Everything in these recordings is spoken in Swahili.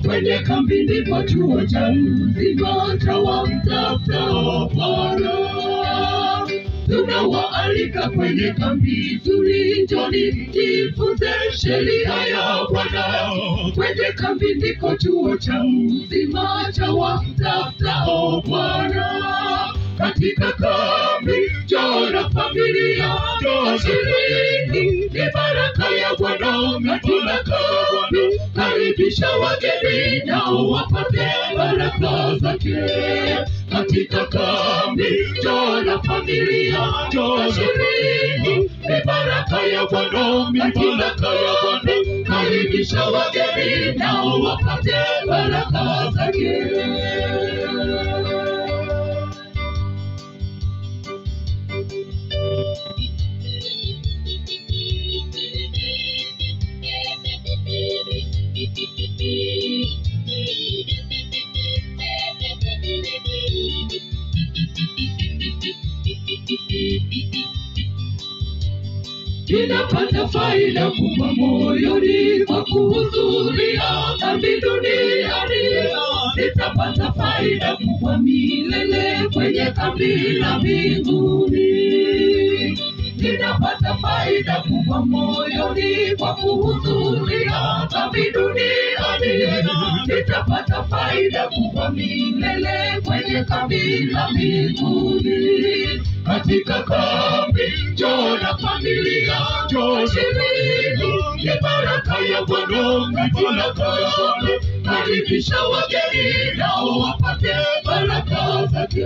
Kwenye kambi ndipo chuo cha uzima cha wamtafutao Bwana. Tunawaalika kwenye kambi nzuri, njoni jifunze sheria ya Bwana. Kwenye kambi ndiko chuo cha uzima cha wamtafutao Bwana. Katika kambi njoo na familia, njoo shiriki, ni baraka ya Bwana. Katika kambi karibisha wageni nao wapate baraka zake. Katika kambi njoo na familia, njoo shiriki, ni baraka ya Bwana. Katika kambi karibisha wageni nao wapate baraka zake. Ninapata faida kubwa moyoni kwa kuhudhuria kambi duniani. Nitapata faida kubwa milele kwenye kambi la mbinguni. Ninapata faida kubwa moyoni kwa kuhudhuria kambi duniani. Nitapata faida kubwa milele kwenye kambi la mbinguni. Katika kambi njoo na familia, njoo shiriki, ni baraka ya Bwana. Baraka ya Bwana karibisha wageni nao wapate baraka zake.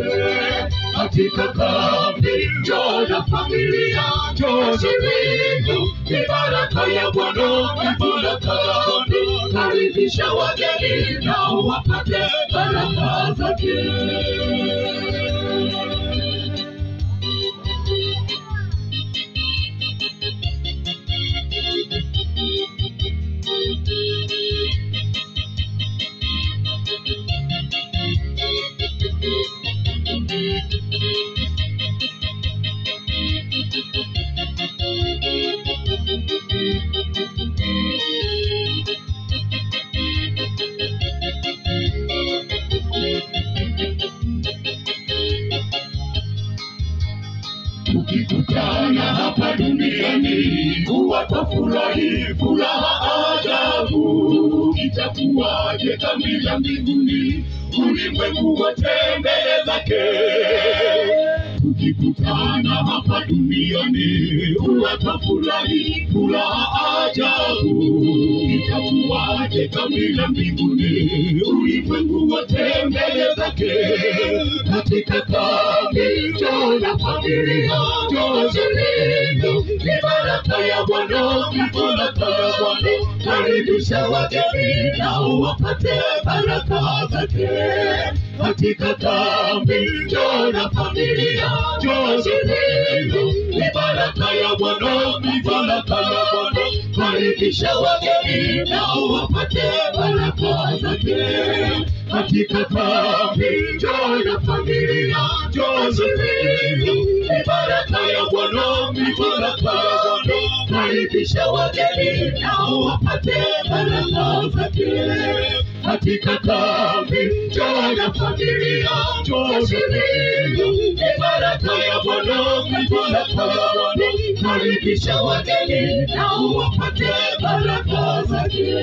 Katika kambi njoo na familia, njoo shiriki, ni baraka ya Bwana. Baraka ya Bwana karibisha wageni nao wapate baraka zake. Tukikutana hapa duniani watafurahi furaha ajabu. Itakuwaje kambi la mbinguni, ulimwengu wote mbele zake. Tukikutana hapa duniani watafurahi furaha ajabu. Itakuwaje kambi la mbinguni, ulimwengu wote mbele zake. Katika kambi njoo na familia, njoo shiriki, ni baraka ya Bwana. Baraka ya Bwana karibisha wageni nao wapate baraka zake. Katika kambi njoo na familia, njoo shiriki, ni baraka ya Bwana. Baraka ya Bwana karibisha wageni nao wapate baraka zake. Katika kambi njoo na familia, njoo shiriki, ni baraka ya Bwana. Baraka ya Bwana karibisha wageni nao wapate baraka zake. Katika kambi njoo na familia, njoo shiriki, ni baraka ya Bwana. Baraka ya Bwana karibisha wageni nao wapate baraka zake.